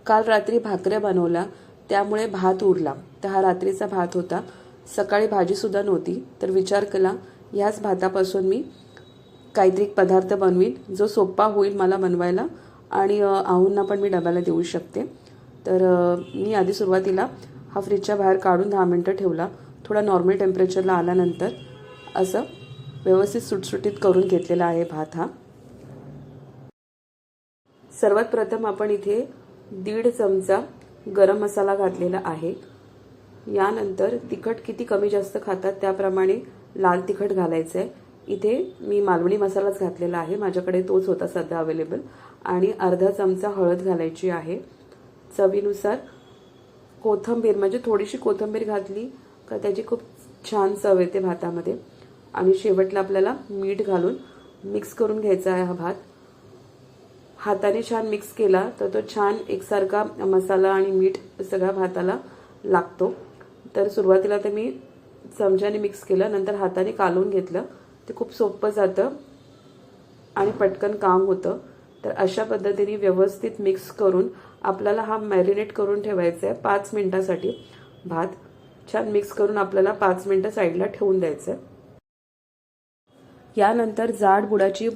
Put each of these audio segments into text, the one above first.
काल रात्री भाकऱ्या बनवल्या, त्यामुळे भात उरला. तर हा रात्रीचा भात होता. सकाळी भाजीसुद्धा नव्हती, तर विचार केला ह्याच भातापासून मी काहीतरी एक पदार्थ बनवीन जो सोपा होईल मला बनवायला आणि आऊंना पण मी डब्याला देऊ शकते. तर मी आधी सुरुवातीला हा फ्रीजच्या बाहेर काढून 10 मिनटं ठेवला. थोडा नॉर्मल टेम्परेचरला आल्यानंतर असं व्यवस्थित सुटसुटीत करून घेतलेला आहे भात हा. सर्वात प्रथम आपण इथे 1.5 चमचा गरम मसाला घातलेला आहे. यानंतर तिखट किती कमी जास्त खातात त्याप्रमाणे लाल तिखट घालायचं आहे. इथे मी मालवणी मसालाच घातलेला आहे, माझ्याकडे तोच होता सध्या अवेलेबल. आणि अर्धा चमचा हळद घालायची आहे. चवीनुसार कोथिंबीर, म्हणजे थोडीशी कोथिंबीर घातली का त्याची खूप छान चव येते भातामध्ये. आणि शेवटला आपल्याला मीठ घालून मिक्स करून घ्यायचा आहे हा भात. हाताने छान मिक्स केला तर तो छान एकसारखा मसाला आणि मीठ सगळ्या भाताला लागतो. तर सुरुवातीला तर मी चमच्याने मिक्स केलं, नंतर हाताने कालवून घेतलं. ते खूप सोपं जातं आणि पटकन काम होतं. तर अशा पद्धतीने व्यवस्थित मिक्स करून आपल्याला हा मॅरिनेट करून ठेवायचा आहे 5 मिनिटासाठी. भात छान मिक्स करून आपल्याला 5 मिनिटं साईडला ठेवून द्यायचं आहे. यानंतर जाड बुडाची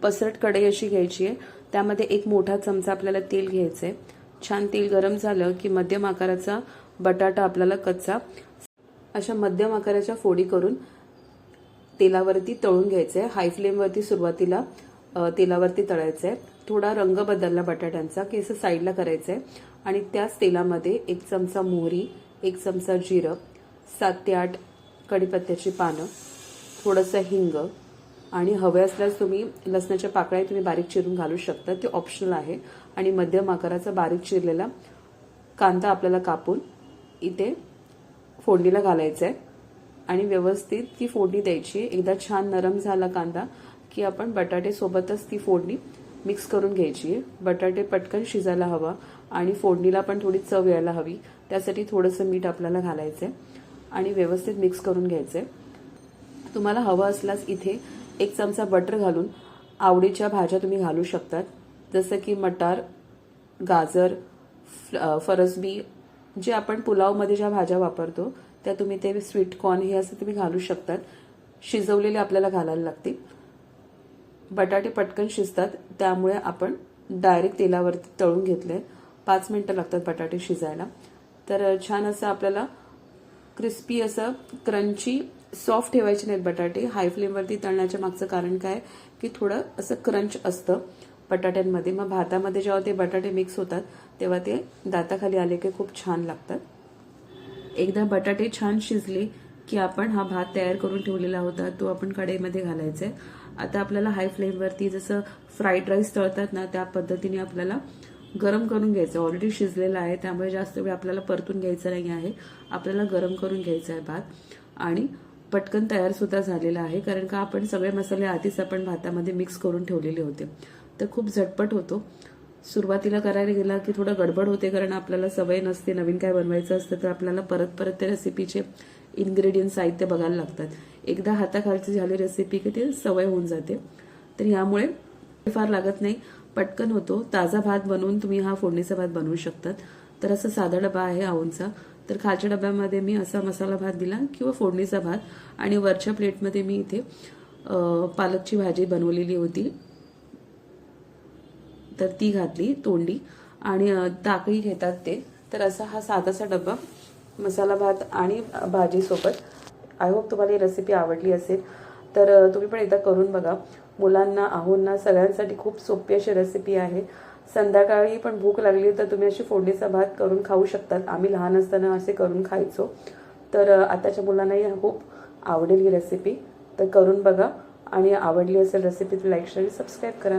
पसरट कढई अशी घ्यायची आहे. त्यामध्ये 1 मोठा चमचा आपल्याला तेल घ्यायचं आहे. छान तेल गरम झालं की मध्यम आकाराचा बटाटा आपल्याला कच्चा अशा मध्यम आकाराच्या फोडी करून तेलावरती तळून घ्यायचं आहे. हाय फ्लेमवरती सुरुवातीला तेलावरती तळायचं आहे. थोडा रंग बदलला बटाट्यांचा की असं साईडला करायचं आहे. आणि त्याच तेलामध्ये 1 चमचा मोहरी, 1 चमचा जिरं, 7 ते 8 कढीपत्त्याची पानं, थोडंसं हिंग आणि हवे असल्यास तुम्ही लसणाच्या पाकळ्या तुम्ही बारीक चिरून घालू शकता, ते ऑप्शनल आहे. आणि मध्यम आकाराचा बारीक चिरलेला कांदा आपल्याला कापून इथे फोडणीला घालायचा आहे आणि व्यवस्थित ती फोडणी द्यायची. एकदा छान नरम झाला कांदा की आपण बटाटे सोबतच ती फोडणी मिक्स करून घ्यायची. बटाटे पटकन शिजायला हवा आणि फोडणीला पण थोडी चव यायला हवी, त्यासाठी थोडंसं मीठ आपल्याला घालायचं आहे आणि व्यवस्थित मिक्स करून घ्यायचं आहे. तुम्हाला हवं असल्यास इथे 1 चमचा बटर घालून आवडीच्या भाज्या तुम्ही घालू शकतात, जसं की मटार, गाजर, फरसबी, जे आपण पुलावमध्ये ज्या भाज्या वापरतो त्या तुम्ही ते स्वीट कॉर्न हे असं तुम्ही घालू शकतात. शिजवलेले आपल्याला घालायला लागतील. बटाटे पटकन शिजतात त्यामुळे आपण डायरेक्ट तेलावरती तळून घेतले. 5 मिनिटं लागतात बटाटे शिजायला. तर छान असं आपल्याला क्रिस्पी असं क्रंची सॉफ्ट ठेवायचे नाहीत बटाटे. हाय फ्लेमवरती तळण्याच्या मागचं कारण काय की थोडं असं क्रंच असतं बटाट्यांमध्ये. मग भातामध्ये जेव्हा ते बटाटे मिक्स होतात तेव्हा ते दाताखाली आले की खूप छान लागतात. एकदा बटाटे छान शिजले की आपण हा भात तयार करून ठेवलेला होता तो आपण कढईमध्ये घालायचा आहे. आता आपल्याला हाय फ्लेमवरती जसं फ्राईड राईस तळतात ना त्या पद्धतीने आपल्याला गरम करून घ्यायचं. ऑलरेडी शिजलेला आहे त्यामुळे जास्त वेळ आपल्याला परतून घ्यायचं नाही आहे. आपल्याला गरम करून घ्यायचा आहे भात. आणि पटकन तयार सुद्धा झालेला आहे, कारण का आपण सगळे मसाले आधीच आपण भातामध्ये मिक्स करून ठेवलेले होते. तर खूप झटपट होतो. सुरुवातीला करायला गेला की थोडं गडबड होते, कारण आपल्याला सवय नसते, नवीन काय बनवायचं असतं तर आपल्याला परत परत त्या रेसिपीचे इन्ग्रेडियंट्स साहित्य बघायला लागतात. एकदा हाताखालची झाली रेसिपी की ते सवय होऊन जाते. तर यामुळे फार लागत नाही, पटकन होतो. ताजा भात बनवून तुम्ही हा फोडणीचा भात बनवू शकतात. तर असा साधा डबा आहे आऊंचा. तर खालच्या डब्यामध्ये मी असा मसाला भात दिला किंवा फोडणीचा भात, आणि वरच्या प्लेटमध्ये मी इथे पालकची भाजी बनवलेली होती तर ती घातली तोंडी, आणि ताकही घेतात ते. तर असा हा साधासा डब्बा मसाला भात आणि भाजीसोबत. आय होप तुम्हाला ही रेसिपी आवडली असेल. तर तुम्ही पण एकदा करून बघा. मुलांना, आहोंना, सगळ्यांसाठी खूप सोपी अशी रेसिपी आहे. संध्याकाळी पण भूक लागली तर तुम्ही अशी फोडणीचा भात करून खाऊ शकतात. आम्ही लहान असताना असे करून खायचो. तर आताच्या मुलांनाही खूप आवडेल ही रेसिपी. तर करून बघा, आणि आवडली असेल रेसिपी लाईक, शेअर, सबस्क्राईब करा.